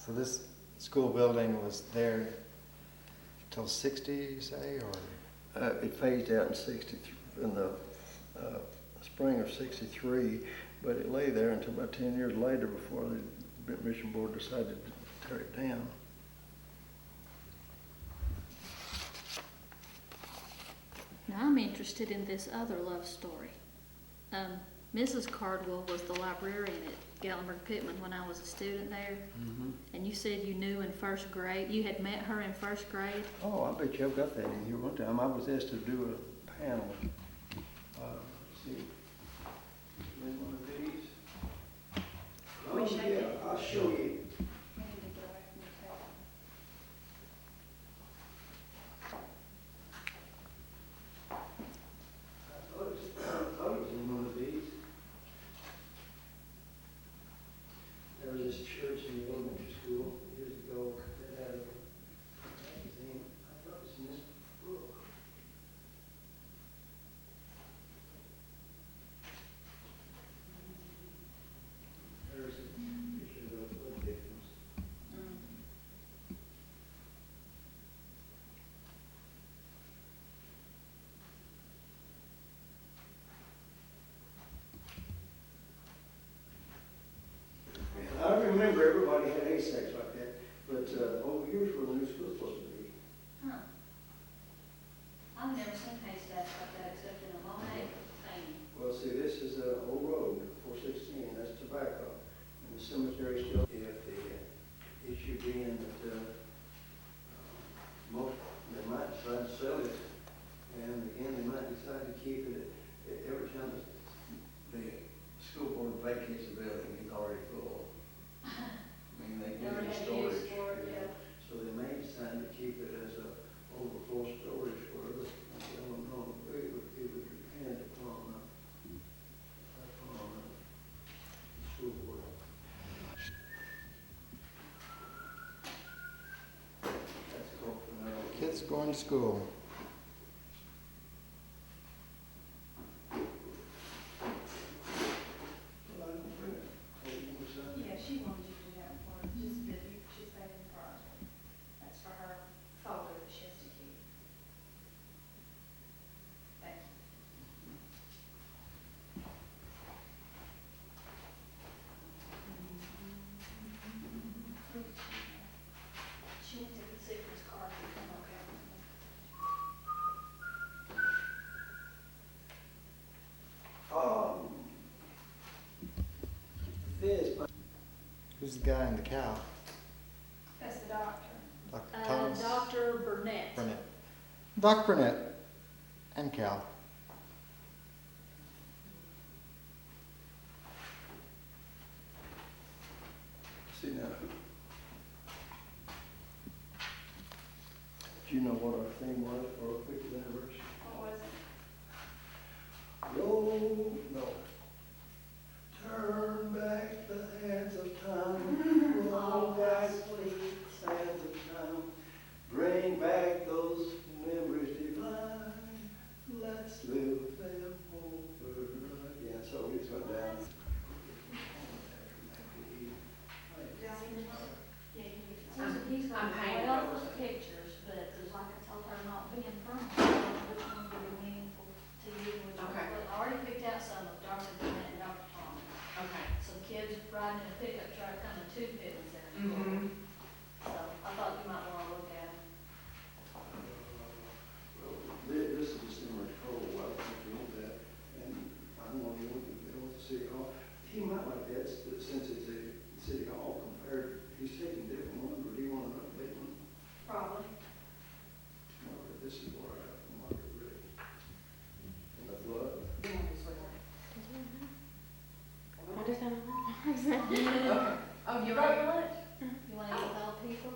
So this school building was there till 60, you say, or? It phased out in in the spring of '63, but it lay there until about 10 years later before the Mission Board decided to tear it down. Now I'm interested in this other love story. Mrs. Cardwell was the librarian at Gatlinburg Pittman when I was a student there. Mm-hmm. And you said you knew in first grade, you had met her in first grade? Oh, I bet you I've got that in here. One time I was asked to do a panel. Let's see. Is one of these? Oh, yeah, I'll show you. I thought it was in one of these. There was this church in the elementary school years ago that had a magazine. I thought it was in this book. There's a picture of the flood victims. And I remember everybody had A-sex like that, but over here's where the new school's supposed to be. Huh. I've never seen haystacks like that except in a Monet painting. Well, see, this is a old road, 416, that's tobacco. And the cemetery still, if the issue being that most, they might decide to sell it, and again, they might decide to keep it. Every time the school board vacates a building, it's already full. I mean, they give it storage. So they may decide to keep it as a overflow storage for others. I don't know, it would depend upon the school board. That's cool for now. Kids going to school. Well, I don't bring it. Oh, you want to sign it? Yeah, she wanted you to do that for her, just busy, she's saving for her. That's for her folder that she has to keep. Thank you. She went to consider his card. This, Who's the guy in the cow? That's the doctor. Dr. Thomas? Dr. Burnett. Burnett. Dr. Burnett and Cal. see now. Do you know what our theme was for our 50th anniversary? What was it? Roll, no. Turn back the hands of time. Roll back the sands of time. Bring back those memories divine. Let's live them over again. So we just went down. I'm painting well over with it. pictures, but like I told her, not being from here, which ones would be meaningful to you, which ones Okay. would. I already picked out some of Dr. Burnett and Dr. Thomas. Okay. Some kids riding in a pickup truck coming to Pittman Center. Mm-hmm. So I thought you might want to look at them. Well, this is December cold. I think you want that. And I don't know if you want to see Hall. He might like that since it's a city hall compared. He's taking different ones, but do you want an update one? Probably. Margaret, this is where I have Margaret really. And the flood. Okay. Oh, You you're brought right. your lunch? You want to eat with all people,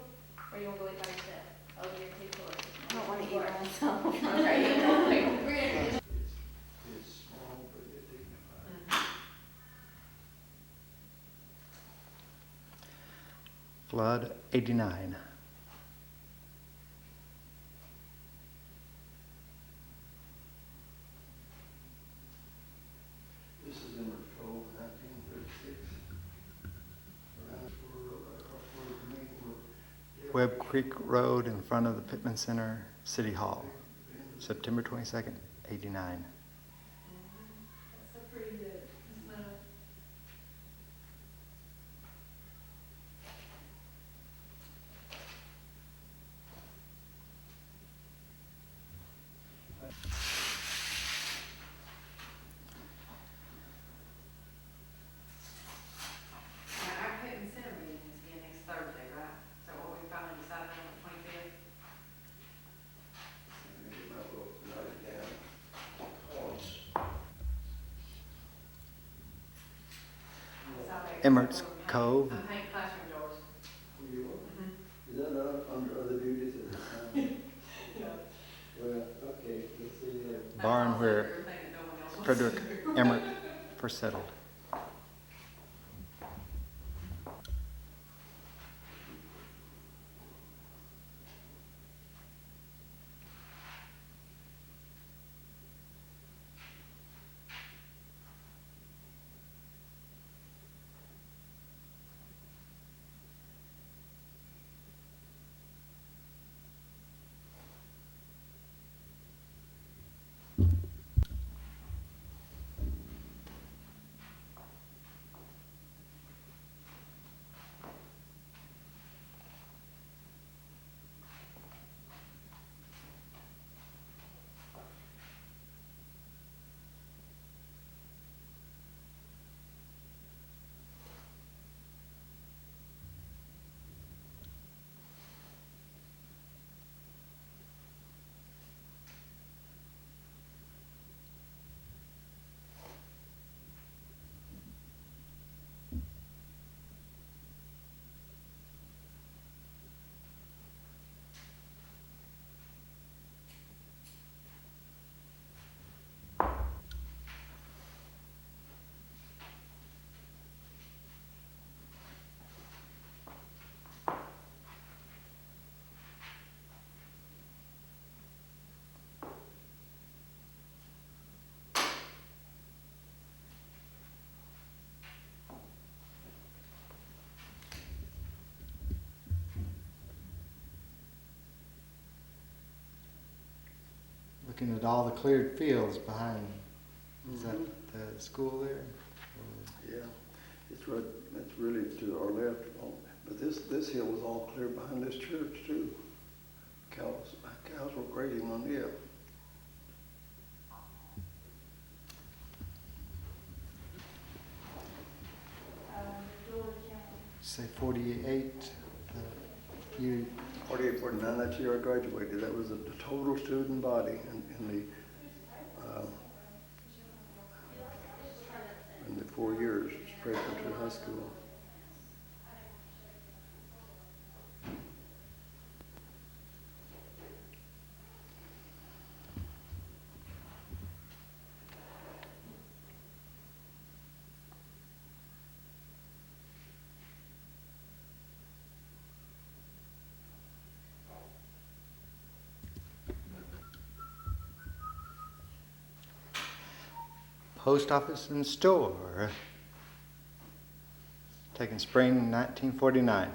or you want to go eat by yourself? Oh, you're people. I don't want to eat by myself. Okay, you know, we're gonna. It's small, but yet dignified. Flood 89. This is in Cove, 1936. Around for the Webb Creek Road in front of the Pittman Center, City Hall, September 22nd, 89. That's a pretty good, smell. Now, our Pittman Center meeting is again next Thursday, right? So what we finally decided on the 25th? Maybe my book, write it down. Emmert's Cove. I'm painting classroom doors. You are? Mm-hmm. Is that under other duties at this time? Yeah. Well, okay, let's see there. Barn where Everything that no one else wants Frederick to do. Emmert first settled. Looking at all the cleared fields behind, is that the school there? Yeah, it's right, it's really to our left. But this hill was all clear behind this church too. Cows were grazing on it. Georgia County. Say 48, you, 48, 49, that year I graduated. That was the total student body in the 4 years, freshman through high school. post office and store. Taken spring 1949.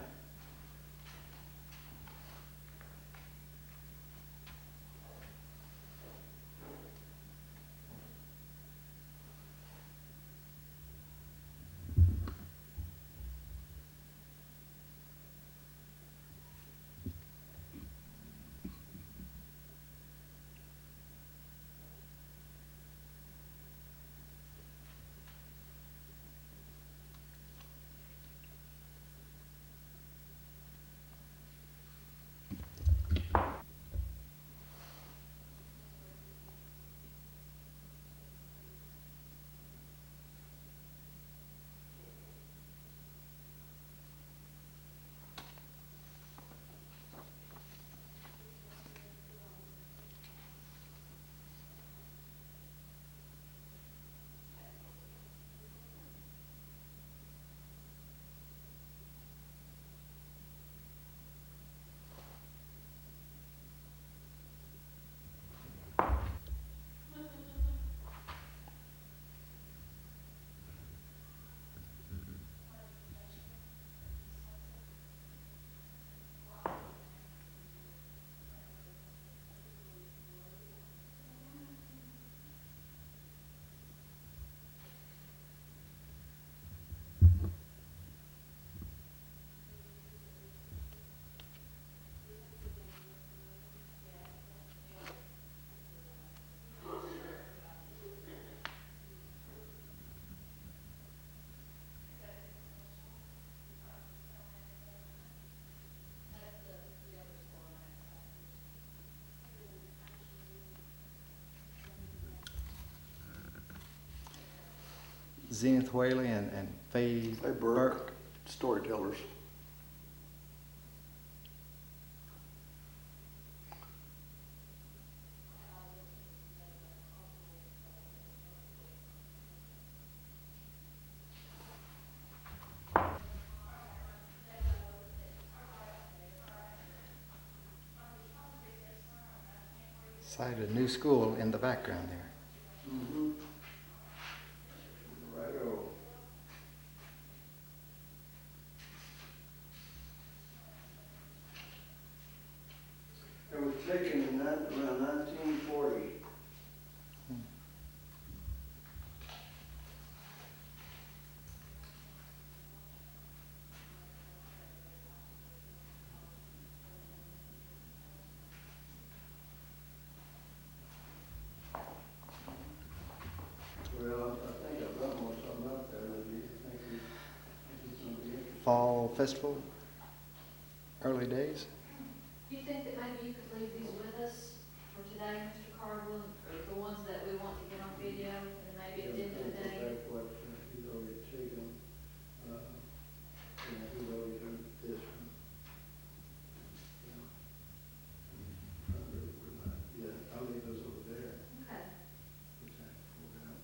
Zenith Whaley and Faye Hey, Burke, storytellers. Sited a new school in the background there. Mm-hmm. Righto. It was taken in around 1940. Well, I think I've got more something out there that you think it's gonna be interesting. Fall festival, early days. Do you think that maybe you could leave these with us for today, Mr. Cardwell, or the ones that we want to get on video, and maybe at the end of the day? That's what he's already taken. He's already done this one. Yeah, I'll leave those over there. Okay. Which I pulled out.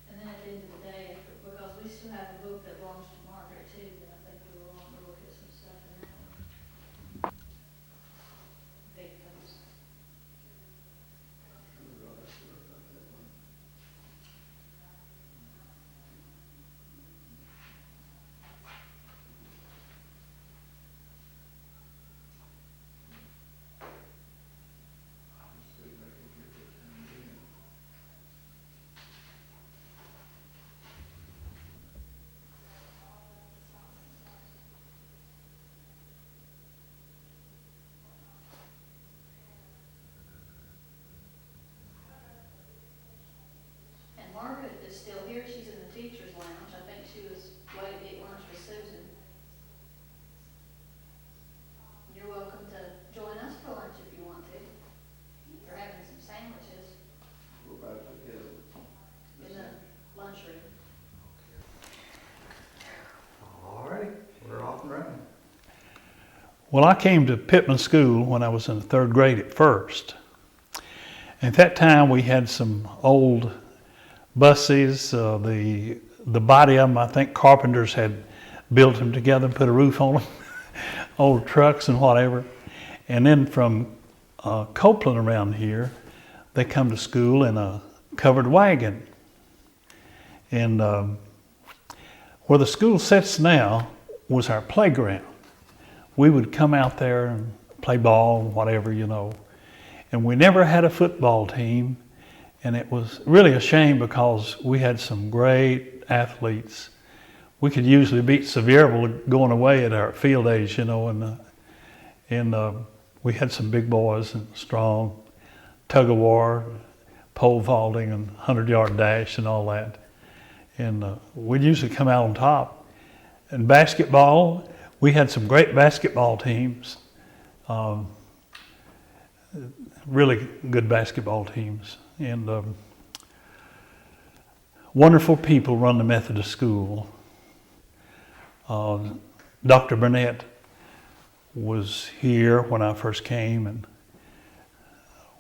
And then at the end of the day, because we still have a book that belongs to Margaret too, that I think we will want to look at some stuff in that one. Victims. See if I can get this down here. And Margaret is still here, she's in the teacher's lounge, I think she was waiting to eat lunch with Susan. You're welcome to join us for lunch if you want to. We're having some sandwiches We're about to get it. in the lunchroom. All right, we're off and running. Well, I came to Pittman School when I was in the third grade at first. At that time, we had some old buses. The body of them, I think carpenters had built them together and put a roof on them. Old trucks and whatever. And then from Copeland around here, they come to school in a covered wagon. And where the school sits now was our playground. We would come out there and play ball and whatever, you know. And we never had a football team. And it was really a shame because we had some great athletes. We could usually beat Sevierville going away at our field days, you know, and we had some big boys and strong tug of war, pole vaulting and 100-yard dash and all that. And we'd usually come out on top. And basketball, we had some great basketball teams, really good basketball teams. And wonderful people run the Methodist school. Dr. Burnett was here when I first came, and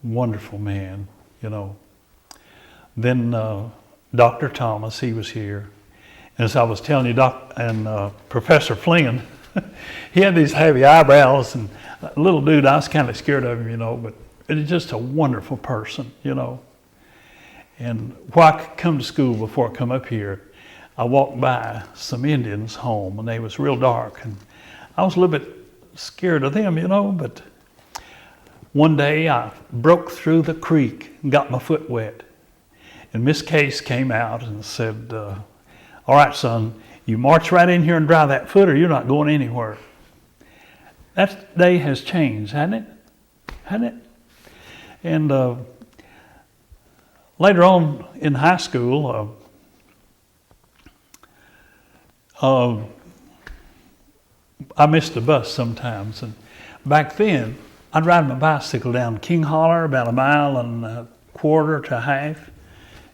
wonderful man, you know. Then Dr. Thomas, he was here. And as I was telling you, Professor Flynn, he had these heavy eyebrows, and little dude, I was kind of scared of him, you know, but he's just a wonderful person, you know. And while I come to school before I come up here, I walked by some Indians' home, and they was real dark, and I was a little bit scared of them, you know, but one day I broke through the creek and got my foot wet. And Miss Case came out and said, all right, son, you march right in here and dry that foot or you're not going anywhere. That day has changed, hasn't it? Hasn't it? And later on in high school, I missed the bus sometimes. And back then, I'd ride my bicycle down King Holler about a mile and a quarter to a half.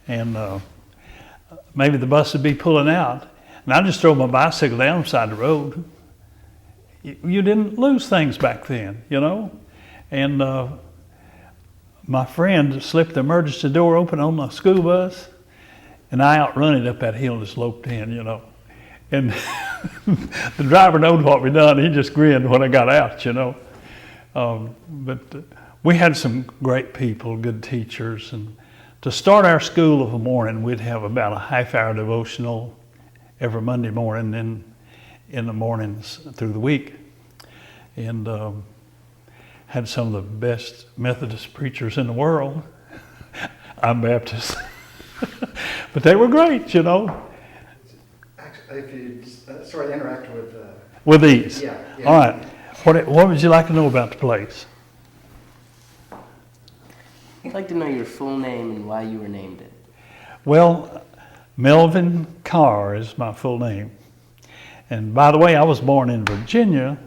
and maybe the bus would be pulling out, and I'd just throw my bicycle down beside the road. You didn't lose things back then, you know? And my friend slipped the emergency door open on the school bus, and I outrun it up that hill and just loped in, you know. And the driver knowed what we done. He just grinned when I got out, you know. But we had some great people, good teachers, and to start our school of a morning, we'd have about a half-hour devotional every Monday morning and in the mornings through the week. And had some of the best Methodist preachers in the world. I'm Baptist. But they were great, you know. Actually, if you sort of interact with... With these? Yeah. All right. What would you like to know about the place? I'd like to know your full name and why you were named it. Well, Melvin Carr is my full name. And by the way, I was born in Virginia,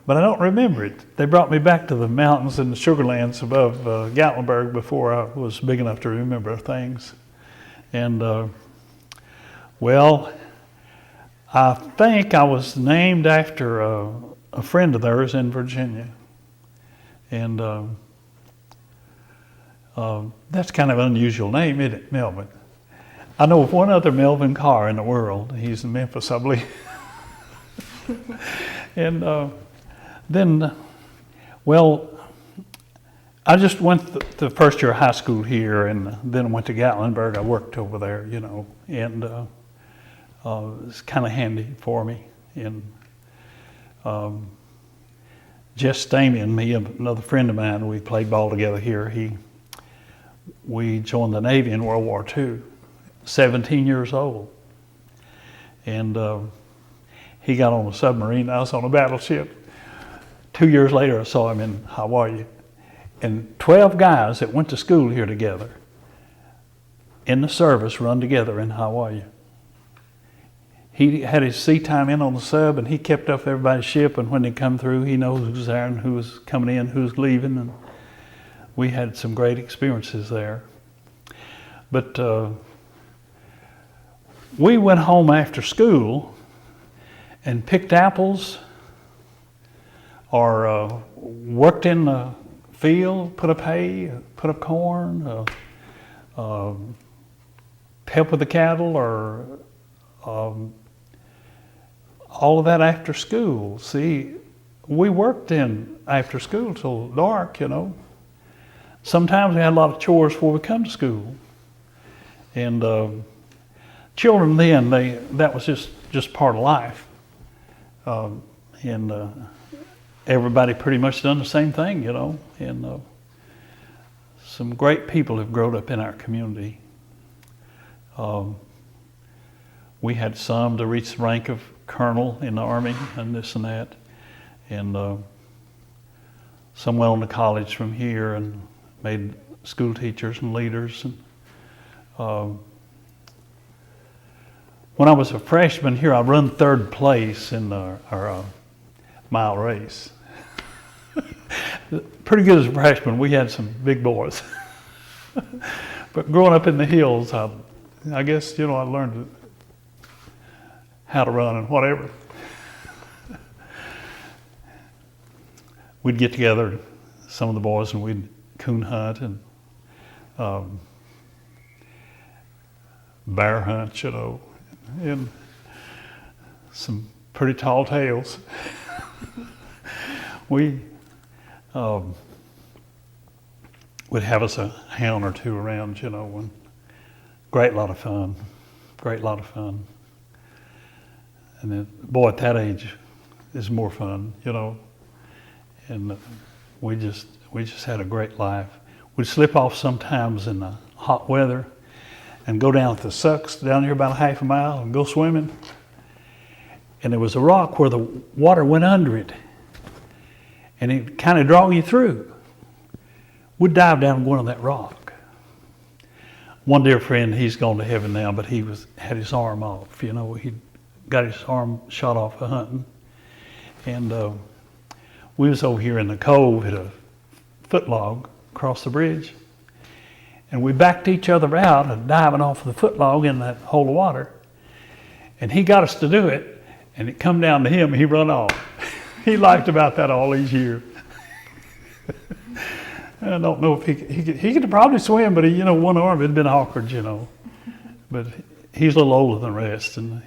but I don't remember it. They brought me back to the mountains and the sugarlands above Gatlinburg before I was big enough to remember things. And, well, I think I was named after a friend of theirs in Virginia. And that's kind of an unusual name, isn't it, Melvin? I know of one other Melvin Carr in the world. He's in Memphis, I believe. And then, well, I just went the first year of high school here, and then went to Gatlinburg. I worked over there, you know, and it was kind of handy for me. And Jess Stamey and me, another friend of mine, we played ball together here. We joined the Navy in World War II, 17 years old. And he got on a submarine, I was on a battleship. 2 years later, I saw him in Hawaii. And 12 guys that went to school here together, in the service, run together in Hawaii. He had his sea time in on the sub, and he kept up everybody's ship, and when they come through, he knows who's there and who's coming in, who's leaving, and we had some great experiences there. But we went home after school and picked apples, or worked in the field, put up hay, put up corn, help with the cattle, or all of that after school. See, we worked in after school till dark, you know. Sometimes we had a lot of chores before we come to school. And children then, that was just part of life. And everybody pretty much done the same thing, you know. And some great people have grown up in our community. We had some to reach the rank of colonel in the Army and this and that. And some went on to college from here and made school teachers and leaders. And when I was a freshman here, I run third place in our mile race. Pretty good as a freshman. We had some big boys. But growing up in the hills, I guess, you know, I learned how to run and whatever. We'd get together, some of the boys, and we'd coon hunt and bear hunt, you know, and some pretty tall tales. We would have us a hound or two around, you know, and great lot of fun. And then, boy, at that age is more fun, you know. And we just had a great life. We'd slip off sometimes in the hot weather and go down to the Sucks down here about a half a mile and go swimming. And there was a rock where the water went under it, and it kind of draw you through. We'd dive down and go on that rock. One dear friend, he's gone to heaven now, but he had his arm off, you know. He got his arm shot off of hunting. And we was over here in the cove at a foot log across the bridge. And we backed each other out and diving off the footlog in that hole of water. And he got us to do it, and it come down to him, and he run off. He liked about that all these years. I don't know if he could probably swim, but one arm had been awkward, But he's a little older than the rest, and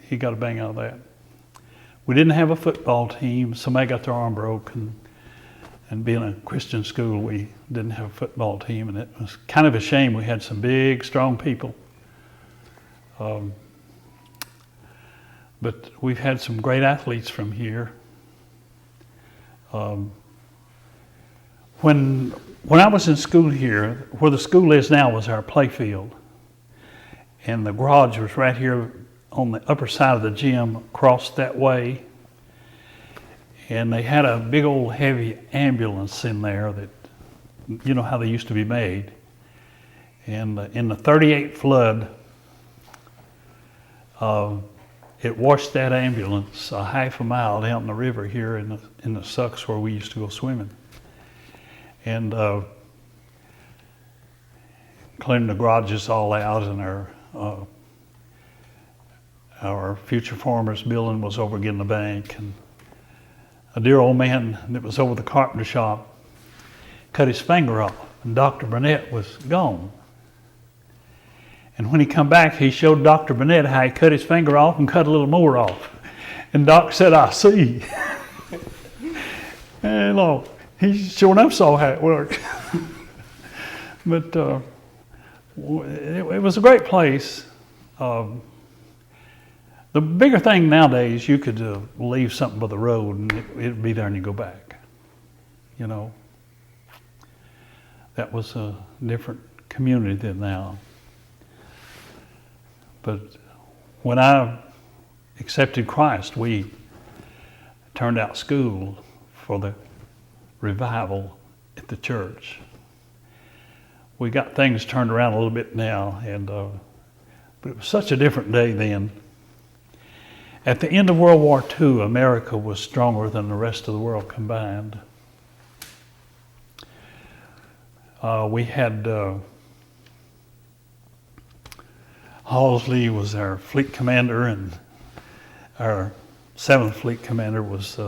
he got a bang out of that. We didn't have a football team. Somebody got their arm broke, and being a Christian school, we didn't have a football team, and it was kind of a shame. We had some big, strong people. But we've had some great athletes from here. When I was in school here, where the school is now was our play field. And the garage was right here on the upper side of the gym, across that way. And they had a big old heavy ambulance in there that, you know how they used to be made. And in the 38 flood, it washed that ambulance a half a mile down the river here in the sucks where we used to go swimming. And cleaning the garages all out, and our future farmers building was over again the bank. And a dear old man that was over the carpenter shop cut his finger off, and Dr. Burnett was gone. And when he come back, he showed Dr. Burnett how he cut his finger off and cut a little more off. And Doc said, "I see." And Lord, he sure enough saw how it worked. But it was a great place. The bigger thing nowadays, you could leave something by the road and it'd be there and you go back. That was a different community than now. But when I accepted Christ, we turned out school for the revival at the church. We got things turned around a little bit now, but it was such a different day then. At the end of World War II, America was stronger than the rest of the world combined. We had Halsey was our fleet commander, and our 7th Fleet commander was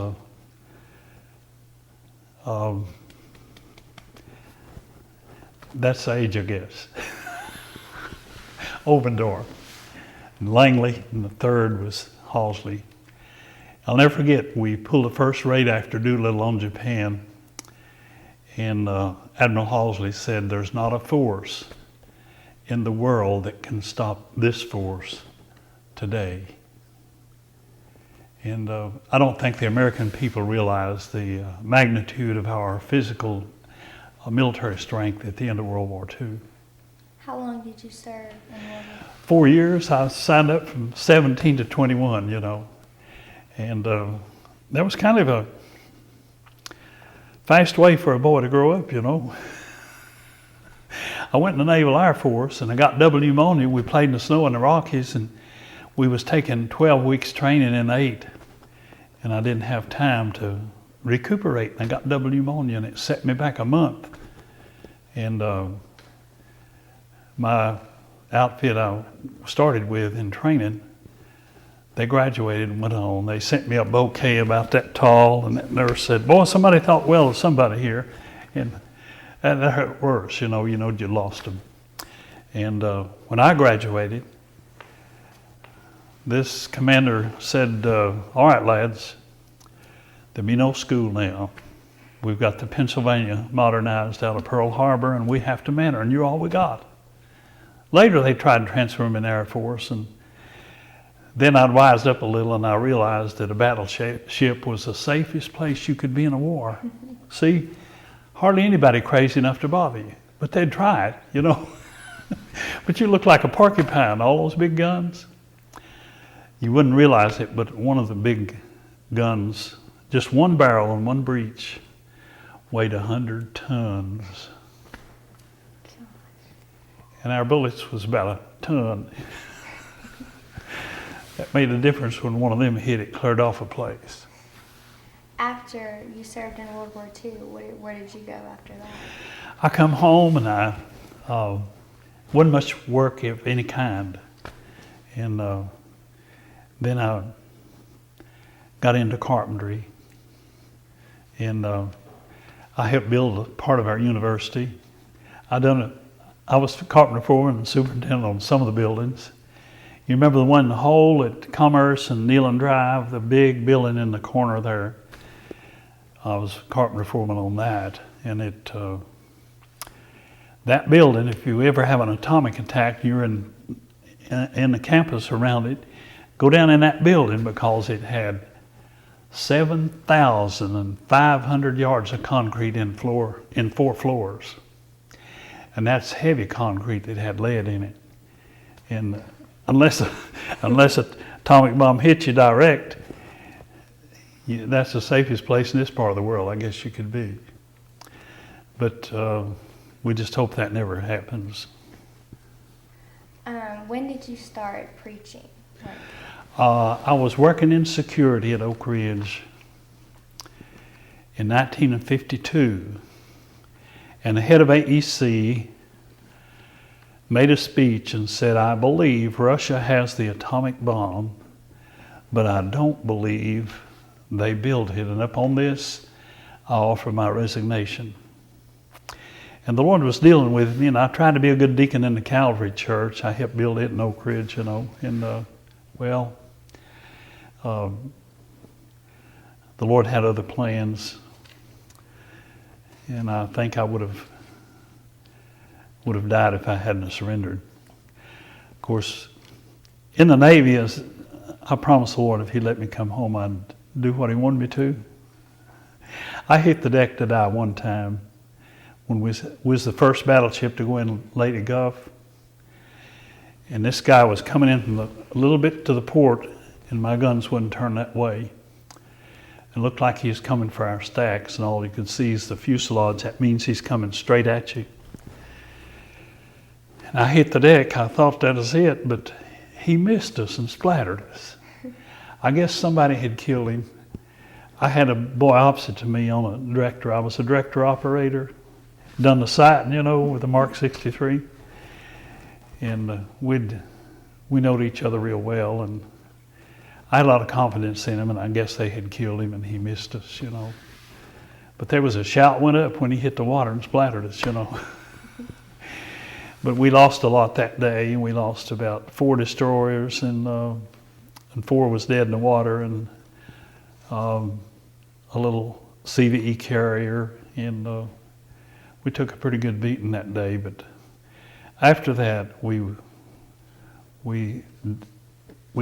that's age, I guess. Obendorf. And Langley, and the 3rd was Halsey. I'll never forget, we pulled the first raid after Doolittle on Japan, and Admiral Halsey said, "There's not a force in the world that can stop this force today." And I don't think the American people realize the magnitude of our physical military strength at the end of World War II. How long did you serve in World War? 4 years. I signed up from 17 to 21, And that was kind of a fast way for a boy to grow up, I went in the Naval Air Force and I got double pneumonia. We played in the snow in the Rockies, and we was taking 12 weeks training in 8. And I didn't have time to recuperate. I got double pneumonia and it set me back a month. And my outfit I started with in training, they graduated and went on. They sent me a bouquet about that tall, and that nurse said, "Boy, somebody thought well of somebody here." And that hurt worse, you lost them. And when I graduated, this commander said, "All right, lads, there'll be no school now. We've got the Pennsylvania modernized out of Pearl Harbor, and we have to man her, and you're all we got." Later, they tried to transfer him in the Air Force, and then I'd wised up a little, and I realized that a battleship was the safest place you could be in a war. See, hardly anybody crazy enough to bother you, but they'd try it, But you look like a porcupine, all those big guns. You wouldn't realize it, but one of the big guns, just one barrel and one breech, weighed 100 tons. And our bullets was about a ton. That made a difference when one of them hit, it cleared off a place. After you served in World War II, where did you go after that? I come home and I wasn't much work of any kind. And then I got into carpentry, and I helped build a part of our university. I was carpenter foreman and superintendent on some of the buildings. You remember the one in the hole at Commerce and Neyland Drive, the big building in the corner there? I was carpenter foreman on that, and that building, if you ever have an atomic attack, you're in the campus around it, go down in that building because it had 7,500 yards of concrete in 4 floors. And that's heavy concrete that had lead in it. And unless an atomic bomb hits you direct, that's the safest place in this part of the world, I guess you could be. But we just hope that never happens. When did you start preaching? I was working in security at Oak Ridge in 1952, and the head of AEC made a speech and said, "I believe Russia has the atomic bomb, but I don't believe they built it. And upon this, I offer my resignation." And the Lord was dealing with me, and I tried to be a good deacon in the Calvary Church. I helped build it in Oak Ridge, and the Lord had other plans, and I think I would have died if I hadn't surrendered. Of course, in the Navy, I promised the Lord if He let me come home, I'd do what He wanted me to. I hit the deck to die one time when we was the first battleship to go in Lady Gulf, and this guy was coming in from a little bit to the port, and my guns wouldn't turn that way. It looked like he was coming for our stacks, and all you could see is the fuselage. That means he's coming straight at you. And I hit the deck. I thought that was it, but he missed us and splattered us. I guess somebody had killed him. I had a boy opposite to me on a director. I was a director operator, done the sighting, with the Mark 63. And we knowed each other real well, and I had a lot of confidence in him, and I guess they had killed him and he missed us, But there was a shout went up when he hit the water and splattered us, But we lost a lot that day, and we lost about 4 destroyers, and 4 was dead in the water, and a little CVE carrier, and we took a pretty good beating that day. But after that, we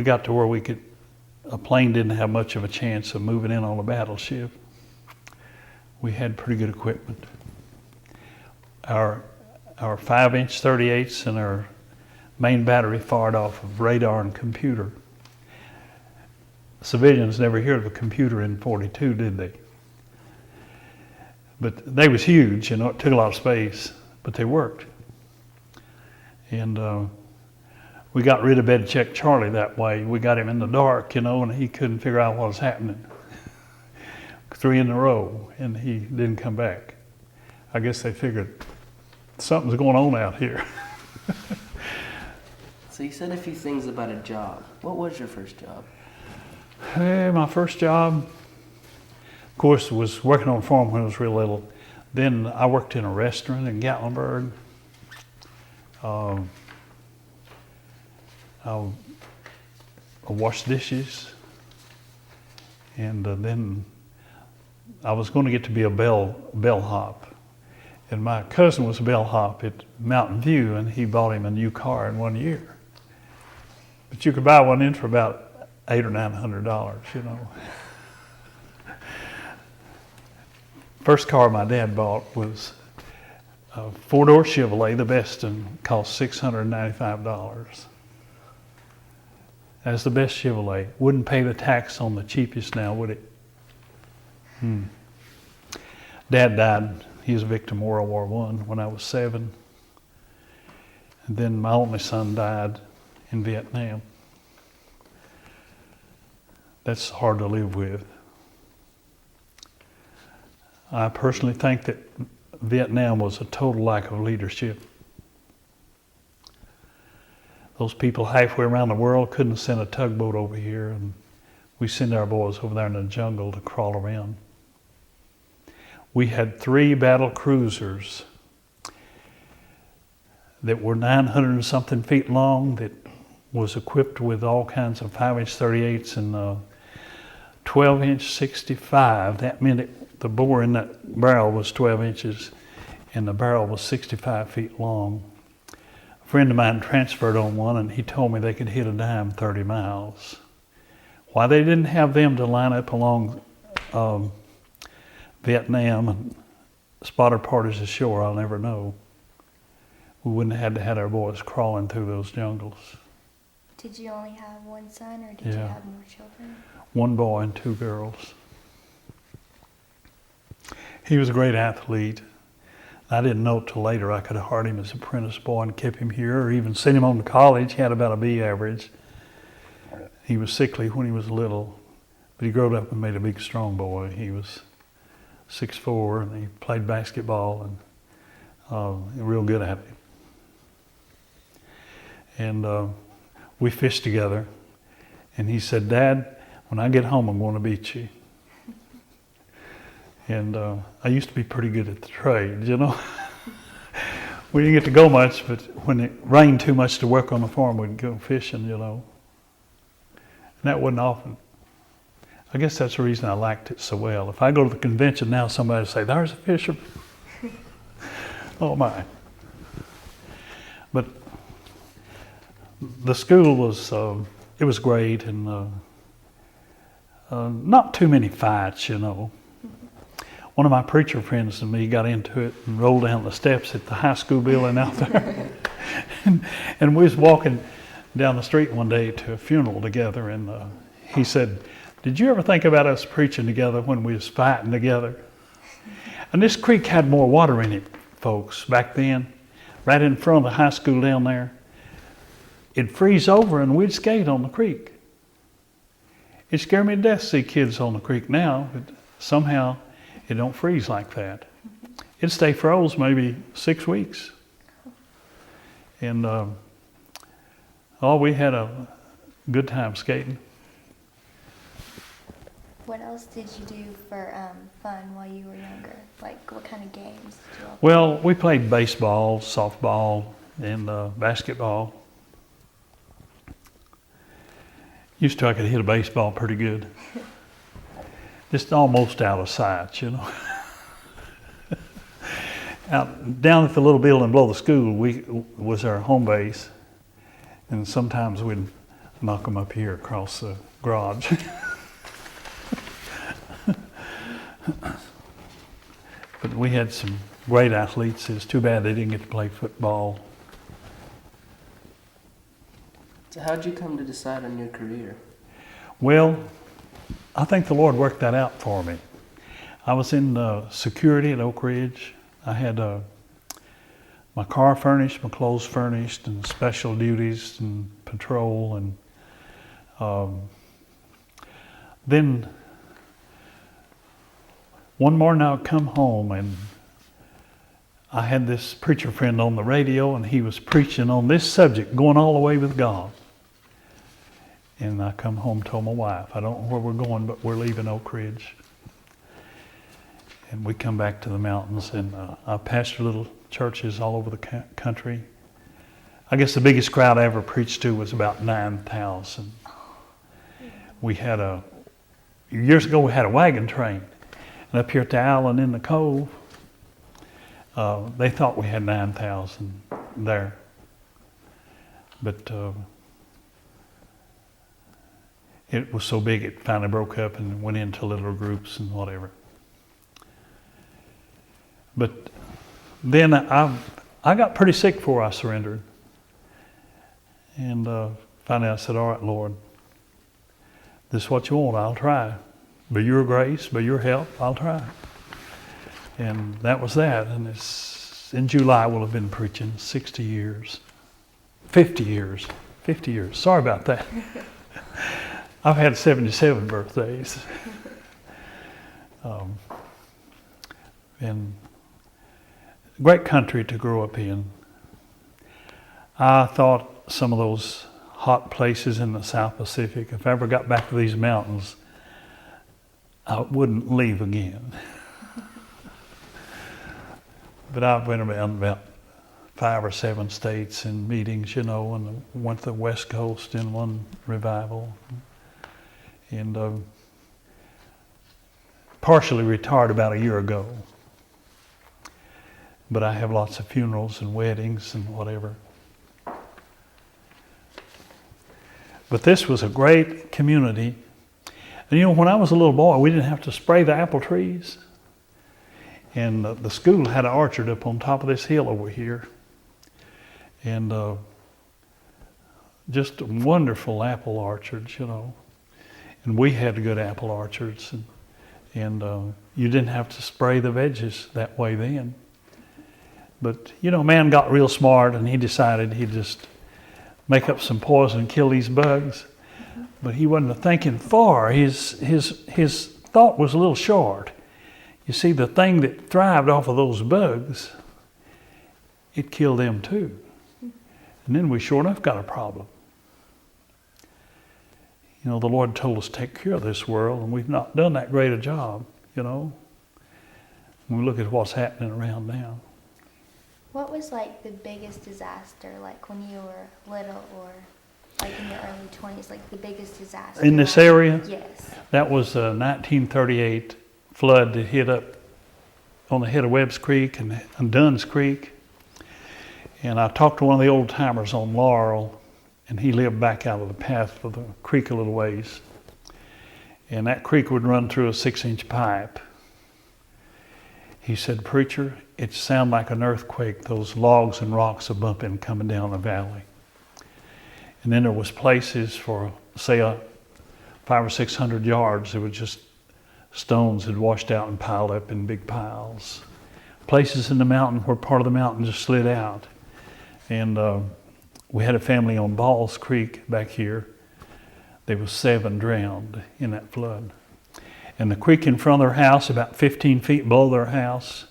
got to where a plane didn't have much of a chance of moving in on a battleship. We had pretty good equipment. Our 5-inch 38s and our main battery fired off of radar and computer. Civilians never heard of a computer in 42, did they? But they was huge, it took a lot of space, but they worked. And we got rid of Bed Check Charlie that way. We got him in the dark, and he couldn't figure out what was happening. 3 in a row, and he didn't come back. I guess they figured something's going on out here. So you said a few things about a job. What was your first job? Hey, my first job, of course, was working on a farm when I was real little. Then I worked in a restaurant in Gatlinburg. I washed dishes, and then I was going to get to be a bellhop. And my cousin was a bellhop at Mountain View, and he bought him a new car in 1 year. But you could buy one in for about $800 or $900, First car my dad bought was a 4-door Chevrolet, the best, and cost $695. That's the best Chevrolet. Wouldn't pay the tax on the cheapest now, would it? Dad died. He was a victim of World War I when I was 7. And then my only son died in Vietnam. That's hard to live with. I personally think that Vietnam was a total lack of leadership. those people halfway around the world couldn't send a tugboat over here, and we send our boys over there in the jungle to crawl around. We had 3 battle cruisers that were 900 and something feet long, that was equipped with all kinds of 5-inch 38s and 12-inch 65. That meant the bore in that barrel was 12 inches and the barrel was 65 feet long. A friend of mine transferred on one, and he told me they could hit a dime 30 miles. Why they didn't have them to line up along Vietnam and spotter parties ashore, I'll never know. We wouldn't have had to have our boys crawling through those jungles. Did you only have one son, or did you Yeah. have more children? 1 boy and 2 girls. He was a great athlete. I didn't know till later I could have hired him as an apprentice boy and kept him here, or even sent him on to college. He had about a B average. He was sickly when he was little, but he grew up and made a big, strong boy. He was 6'4", and he played basketball, and real good at it. And we fished together, and he said, "Dad, when I get home, I'm going to beat you." And I used to be pretty good at the trade, you know. We didn't get to go much, but when it rained too much to work on the farm, we'd go fishing, you know. And that wasn't often. I guess that's the reason I liked it so well. If I go to the convention now, somebody will say, "There's a fisherman." Oh my. But the school was, it was great, and not too many fights, you know. One of my preacher friends and me got into it and rolled down the steps at the high school building out there. and we was walking down the street one day to a funeral together, and he said, "Did you ever think about us preaching together when we was fighting together?" And this creek had more water in it, folks, back then, right in front of the high school down there. It'd freeze over and we'd skate on the creek. It scared me to death to see kids on the creek now, but somehow it don't freeze like that. It'd stay froze maybe 6 weeks. And we had a good time skating. What else did you do for fun while you were younger? Like, what kind of games did you all play? Well, we played baseball, softball, and basketball. Used to I could hit a baseball pretty good. Just almost out of sight, you know. Down at the little building below the school, was our home base, and sometimes we'd knock them up here across the garage. But we had some great athletes. It's too bad they didn't get to play football. So how'd you come to decide on your career? Well, I think the Lord worked that out for me. I was in security at Oak Ridge. I had my car furnished, my clothes furnished, and special duties and patrol. And then one morning I would come home, and I had this preacher friend on the radio, and he was preaching on this subject, going all the way with God. And I come home, told my wife, "I don't know where we're going, but we're leaving Oak Ridge." And we come back to the mountains, and I pastored little churches all over the country. I guess the biggest crowd I ever preached to was about 9,000. We had years ago we had a wagon train, and up here at the island in the cove, they thought we had 9,000 there. But it was so big it finally broke up and went into little groups and whatever. But then I got pretty sick before I surrendered. And finally I said, "All right, Lord, this is what you want, I'll try. By your grace, by your help, I'll try." And that was that. And in July we'll have been preaching 60 years. 50 years. 50 years. Sorry about that. I've had 77 birthdays. And great country to grow up in. I thought some of those hot places in the South Pacific. If I ever got back to these mountains, I wouldn't leave again. But I've been around about 5 or 7 states in meetings, you know, and went to the West Coast in one revival. And partially retired about a year ago. But I have lots of funerals and weddings and whatever. But this was a great community. And you know, when I was a little boy, we didn't have to spray the apple trees. And the school had an orchard up on top of this hill over here. And just wonderful apple orchards, you know. And we had good apple orchards. And you didn't have to spray the veggies that way then. But, you know, man got real smart and he decided he'd just make up some poison and kill these bugs. But he wasn't thinking far. His thought was a little short. You see, the thing that thrived off of those bugs, it killed them too. And then we sure enough got a problem. You know, the Lord told us to take care of this world, and we've not done that great a job, you know, when we look at what's happening around now. What was like the biggest disaster, like when you were little or like in your early 20s, like the biggest disaster? In this area? Yes. That was a 1938 flood that hit up on the head of Webb's Creek and Dunn's Creek. And I talked to one of the old timers on Laurel, and he lived back out of the path of the creek a little ways. And that creek would run through a 6-inch pipe. He said, "Preacher, it sounded like an earthquake, those logs and rocks a bumping coming down the valley." And then there was places for, say, 500 or 600 yards, it was just stones had washed out and piled up in big piles. Places in the mountain where part of the mountain just slid out. And we had a family on Balls Creek back here. There was 7 drowned in that flood. And the creek in front of their house, about 15 feet below their house,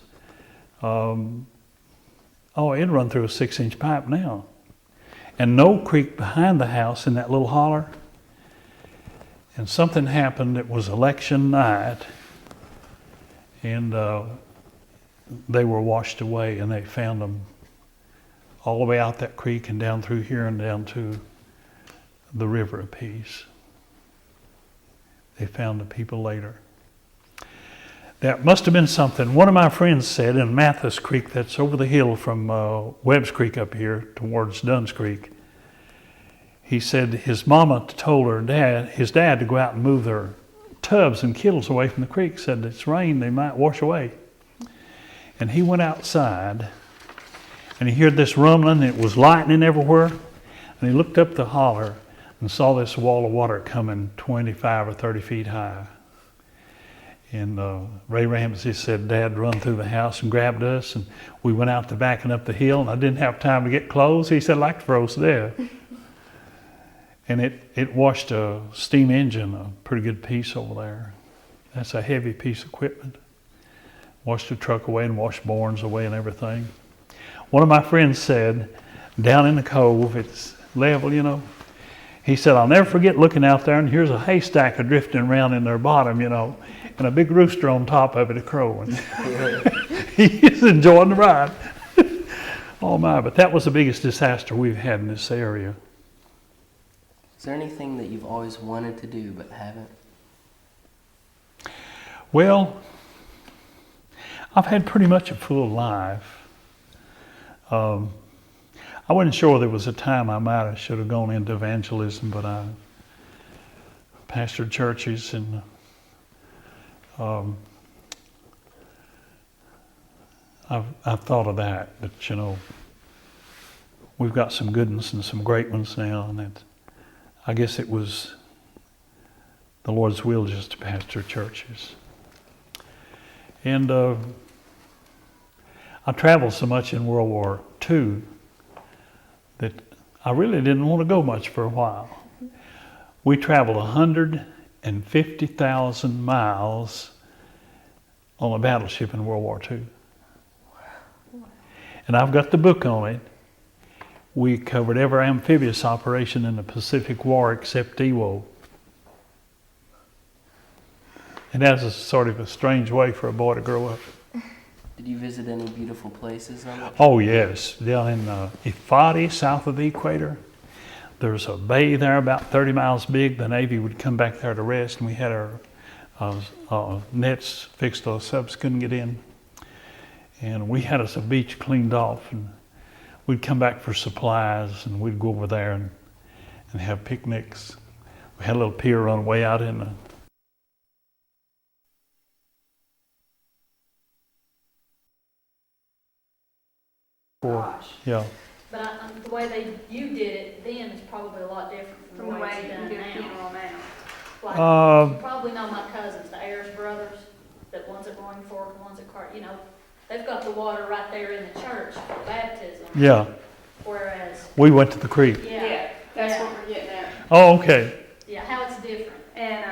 it'd run through a 6-inch pipe now. And no creek behind the house in that little holler. And something happened. It was election night, and they were washed away, and they found them all the way out that creek and down through here and down to the River of Peace. They found the people later. That must have been something. One of my friends said in Mathis Creek, that's over the hill from Webb's Creek up here towards Dunn's Creek, he said his mama told his dad to go out and move their tubs and kettles away from the creek. Said it's rain, they might wash away. And he went outside and he heard this rumbling. It was lightning everywhere. And he looked up the holler and saw this wall of water coming 25 or 30 feet high. And Ray Ramsey said Dad run through the house and grabbed us, and we went out the back and up the hill, and I didn't have time to get clothes. He said, "I'd like to froze to death." And it washed a steam engine, a pretty good piece over there. That's a heavy piece of equipment. Washed the truck away and washed barns away and everything. One of my friends said, down in the cove, it's level, you know, he said, "I'll never forget looking out there, and here's a haystack drifting around in their bottom, you know, and a big rooster on top of it crowing." He's enjoying the ride. Oh my, but that was the biggest disaster we've had in this area. Is there anything that you've always wanted to do but haven't? Well, I've had pretty much a full life. I wasn't sure there was a time I might have should have gone into evangelism, but I pastored churches and I've thought of that. But you know, we've got some good ones and some great ones now, and I guess it was the Lord's will just to pastor churches. And I traveled so much in World War II that I really didn't want to go much for a while. We traveled 150,000 miles on a battleship in World War II. And I've got the book on it. we covered every amphibious operation in the Pacific War except EWO. And that's a sort of a strange way for a boy to grow up. Did you visit any beautiful places on that? Oh yes, down in Ifadi, south of the equator. There's a bay there about 30 miles big. The Navy would come back there to rest, and we had our nets fixed so subs couldn't get in. And we had us a beach cleaned off, and we'd come back for supplies, and we'd go over there and have picnics. We had a little pier run way out in the Gosh. yeah. But the way you did it then is probably a lot different From the way it's you done do a now. funeral now. Like, you probably know my cousins, the Ayers brothers, that one's at Roaring Fork, one's at Cart, they've got the water right there in the church for baptism. Yeah, Whereas, we went to the creek. yeah, That's yeah. what we're getting at. Oh, okay. Yeah, how it's different. And,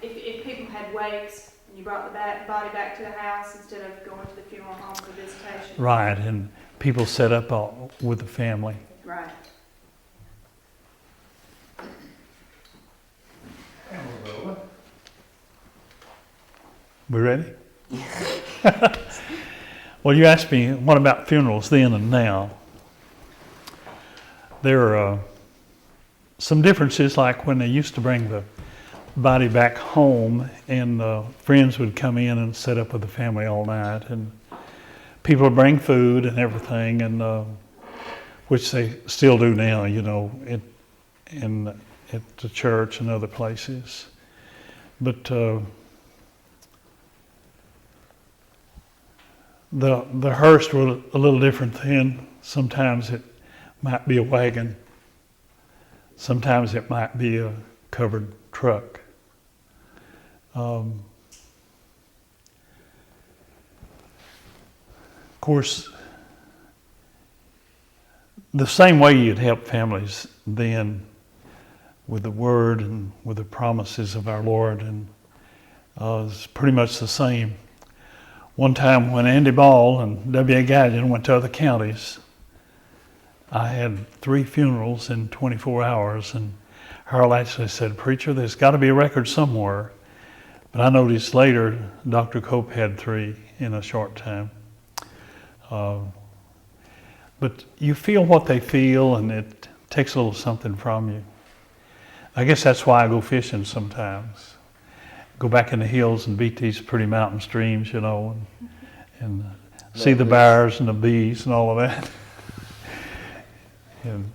if people had wakes, and you brought the body back to the house instead of going to the funeral home for visitation. Right, and people set up with the family. Right. We ready? Well, you asked me, what about funerals then and now? There are some differences, like when they used to bring the body back home, and friends would come in and sit up with the family all night, and people would bring food and everything, and which they still do now, at the church and other places. But the hearse were a little different then. Sometimes it might be a wagon. Sometimes it might be a covered truck. Of course, the same way you'd help families then with the Word and with the promises of our Lord, and it's pretty much the same. One time when Andy Ball and W.A. Gallion went to other counties, I had 3 funerals in 24 hours, and Harold actually said, "Preacher, there's got to be a record somewhere." But I noticed later Dr. Cope had 3 in a short time. But you feel what they feel, and it takes a little something from you. I guess that's why I go fishing sometimes. Go back in the hills and beat these pretty mountain streams, and see the bears and the bees and all of that. And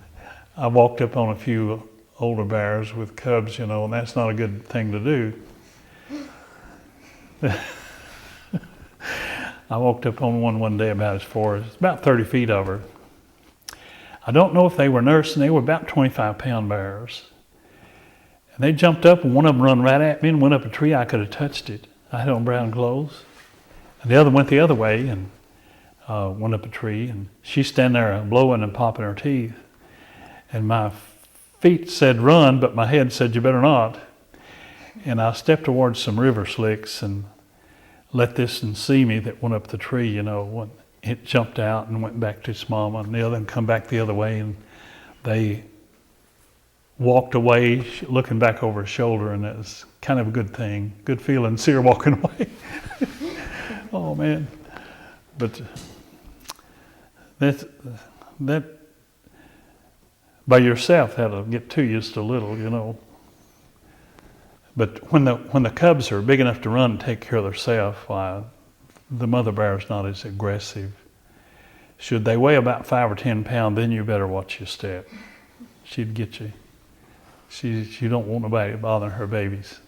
I walked up on a few older bears with cubs, and that's not a good thing to do. I walked up on one day about as far as, about 30 feet of her. I don't know if they were nursing, they were about 25-pound bears. And they jumped up, and one of them run right at me and went up a tree. I could have touched it. I had on brown clothes. And the other went the other way and went up a tree. And she's standing there blowing and popping her teeth. And my feet said run, but my head said you better not. And I stepped towards some river slicks and let this one see me that went up the tree, when it jumped out and went back to its mama, and the other one come back the other way, and they walked away looking back over his shoulder, and it was kind of a good thing, good feeling to see her walking away. Oh man. But that by yourself that'll get to you just a little, But when the cubs are big enough to run and take care of themselves, why, the mother bear is not as aggressive. Should they weigh about 5 or 10 pounds, then you better watch your step. She'd get you. She don't want nobody bothering her babies.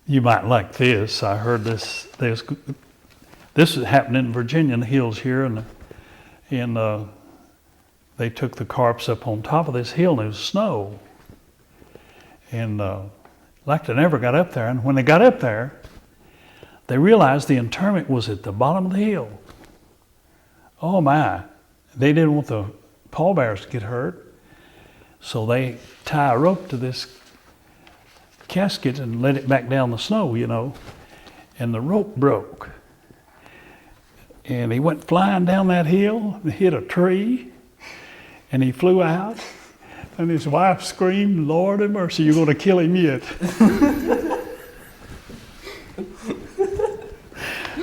You might like this. I heard this is happening in Virginia in the hills here, and they took the corpse up on top of this hill, and there was snow. And like they never got up there. And when they got up there, they realized the interment was at the bottom of the hill. Oh my. They didn't want the pallbearers to get hurt. So they tie a rope to this casket and let it back down the snow, And the rope broke. And he went flying down that hill and hit a tree, and he flew out. And his wife screamed, "Lord have mercy, you're going to kill him yet."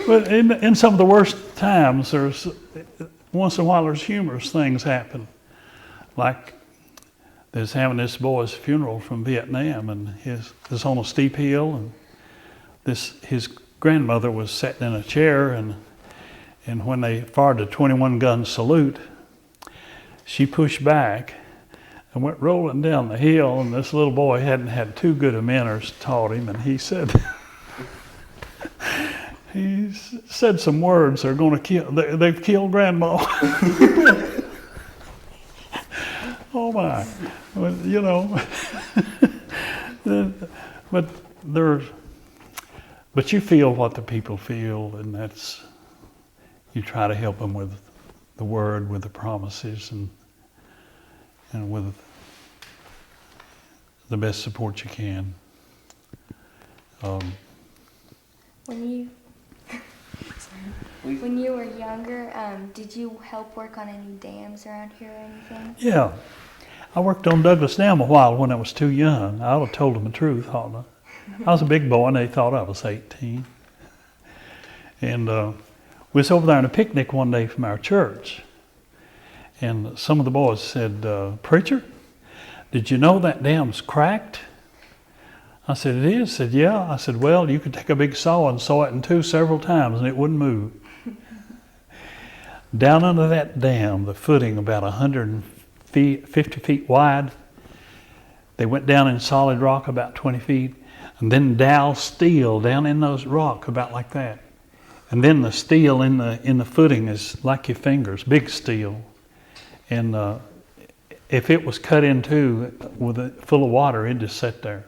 But in some of the worst times, once in a while there's humorous things happen. Like there's having this boy's funeral from Vietnam, and it's on a steep hill, and his grandmother was sitting in a chair, and when they fired the 21 gun salute, she pushed back and went rolling down the hill, and this little boy hadn't had too good of manners taught him, and he said, he said some words, they're going to kill, they've killed Grandma. Oh my, well, you know, but you feel what the people feel, and you try to help them with the word, with the promises, and with the best support you can. When you were younger, did you help work on any dams around here or anything? Yeah, I worked on Douglas Dam a while when I was too young. I would have told them the truth, hadn't I? I was a big boy, and they thought I was 18. And we was over there on a picnic one day from our church, and some of the boys said, "Preacher, did you know that dam's cracked?" I said, "It is?" Said, "Yeah." I said, "Well, you could take a big saw and saw it in two several times, and it wouldn't move." Down under that dam, the footing about 150 feet wide, they went down in solid rock about 20 feet, and then dowel steel down in those rock about like that. And then the steel in the footing is like your fingers, big steel. And if it was cut in two with it full of water, it'd just sit there.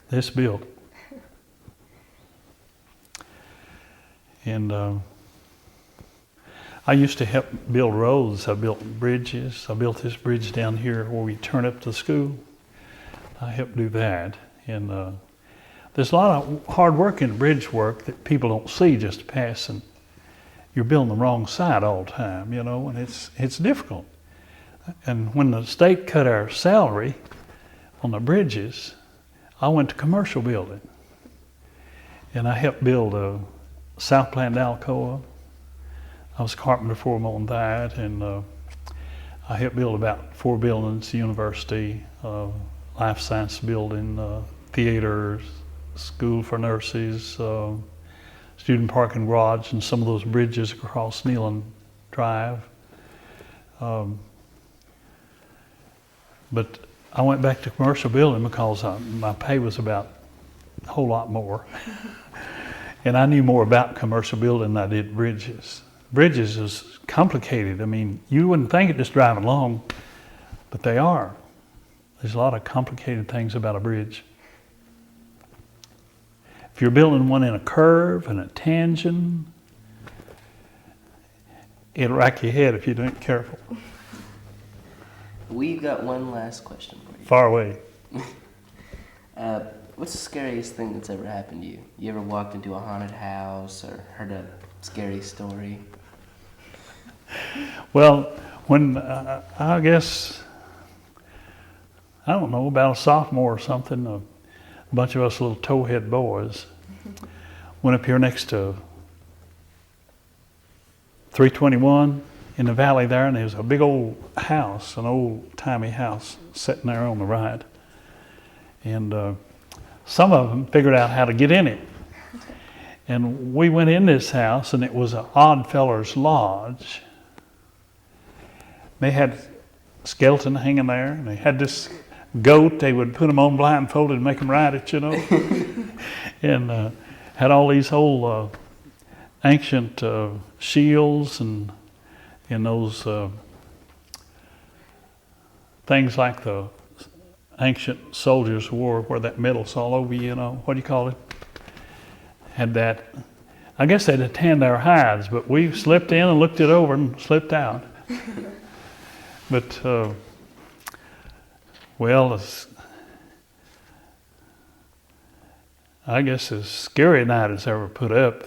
This built. And I used to help build roads. I built bridges. I built this bridge down here where we turn up to school. I helped do that. And there's a lot of hard work in bridge work that people don't see just passing. You're building the wrong side all the time, you know, and it's difficult. And when the state cut our salary on the bridges, I went to commercial building. And I helped build a South Plant Alcoa. I was carpenter for them on that, and I helped build about 4 buildings, university, life science building, theaters, school for nurses, student parking garage, and some of those bridges across Neyland Drive. But I went back to commercial building because my pay was about a whole lot more. And I knew more about commercial building than I did bridges. Bridges is complicated. I mean, you wouldn't think it just driving along, but they are. There's a lot of complicated things about a bridge. If you're building one in a curve and a tangent, it'll rack your head if you don't careful. We've got one last question for you. Far away. What's the scariest thing that's ever happened to you? You ever walked into a haunted house or heard a scary story? Well, when I guess, I don't know, about a sophomore or something, a bunch of us little towhead boys went up here next to 321 in the valley there, and there was a big old house, an old-timey house sitting there on the right. And some of them figured out how to get in it. And we went in this house, and it was an Odd Fellows Lodge. They had a skeleton hanging there, and they had this goat. They would put them on blindfolded and make them ride it, you know. And had all these old ancient shields and those things like the ancient soldiers wore, where that metal's all over you know. What do you call it? Had that. I guess they'd tanned our hides, but we slipped in and looked it over and slipped out. But, well, I guess as scary a night as ever put up,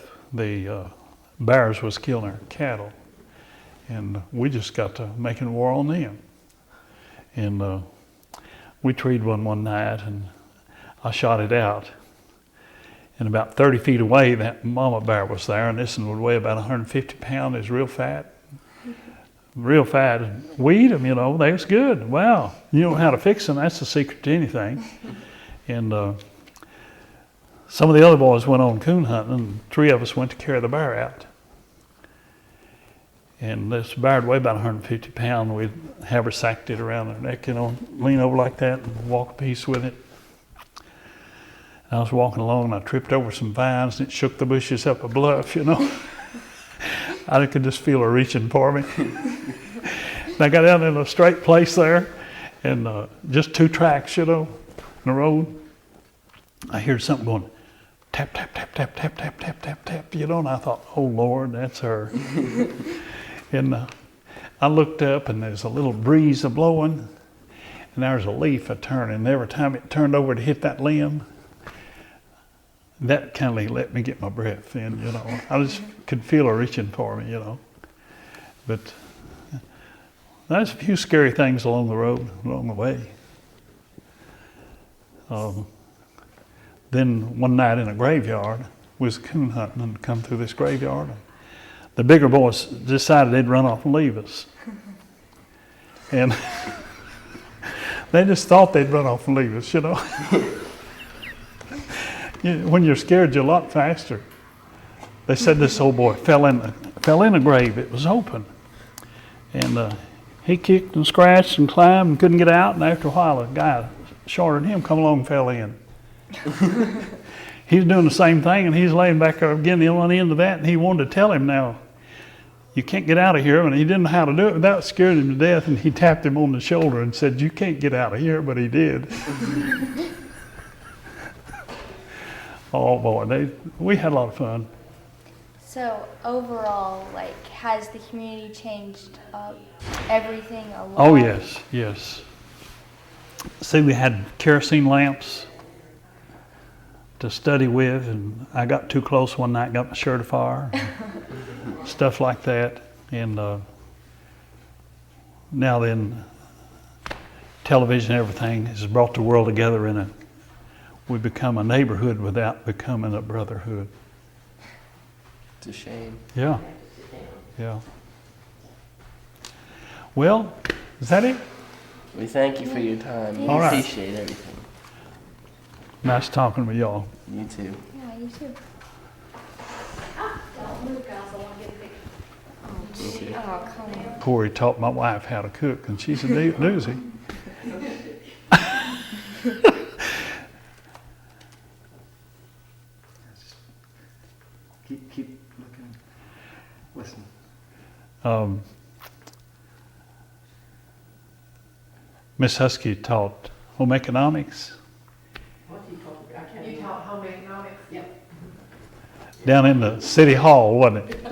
bears was killing our cattle. And we just got to making war on them. And we treed one night, and I shot it out. And about 30 feet away, that mama bear was there, and this one would weigh about 150 pounds. It's real fat. Real fat. And we eat them, you know, they was good. Wow. You know how to fix them, that's the secret to anything. And some of the other boys went on coon hunting, and 3 of us went to carry the bear out. And this bear would weigh about 150 pounds. We'd haversacked it around their neck, you know, lean over like that and walk a piece with it. And I was walking along and I tripped over some vines and it shook the bushes up a bluff, you know. I could just feel her reaching for me. And I got out in a straight place there and just 2 tracks, you know, in the road. I heard something going tap, tap, tap, tap, tap, tap, tap, tap, tap, you know, and I thought, oh Lord, that's her. And I looked up and there's a little breeze a-blowing and there's a leaf a-turning. And every time it turned over to hit that limb, that kind of let me get my breath in, you know. I just could feel her reaching for me, you know. But there's a few scary things along the road, along the way. Then one night in a graveyard, we was coon hunting and come through this graveyard. The bigger boys decided they'd run off and leave us. And they just thought they'd run off and leave us, you know. When you're scared, you're a lot faster. They said this old boy fell in a grave. It was open. And he kicked and scratched and climbed and couldn't get out. And after a while, a guy shorter than him come along and fell in. He's doing the same thing, and he's laying back there again on the end of that, and he wanted to tell him now, you can't get out of here, and he didn't know how to do it. That scared him to death, and he tapped him on the shoulder and said, you can't get out of here, but he did. Oh boy, we had a lot of fun. So overall, like, has the community changed everything a lot? Oh yes, yes. See, we had kerosene lamps to study with, and I got too close one night, got my shirt afire, stuff like that. And now then, television and everything has brought the world together we become a neighborhood without becoming a brotherhood. It's a shame. Yeah, yeah. Well, is that it? We thank you for your time. We All right. appreciate everything. Nice talking with y'all. You too. Yeah, you too. Don't move, guys, I want to get a picture. Oh, come on. Corey taught my wife how to cook, and she's a doozy. Keep looking, listen. Miss Husky taught home economics You taught home economics? Yep. down in the city hall, wasn't it?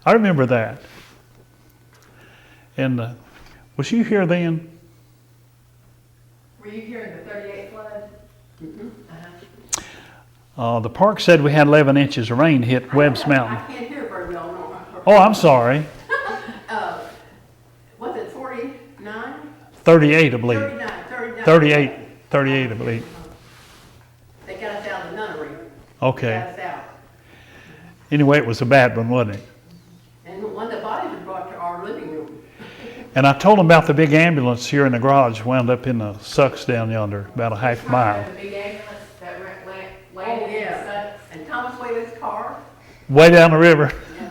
I remember that. And was you here then? Were you here in the 38 flood? The park said we had 11 inches of rain hit Webb's Mountain. I can't hear very well. No. Oh, I'm sorry. Was it 49? 38, I believe. 39. 38, I believe. They got us out of the nunnery. Okay. Got us out. Anyway, it was a bad one, wasn't it? And one of the bodies was brought to our living room. And I told them about the big ambulance here in the garage, wound up in the sucks down yonder, about a half mile. The big ambulance that landed in the sucks. And Thomas Whaley's car. Way down the river.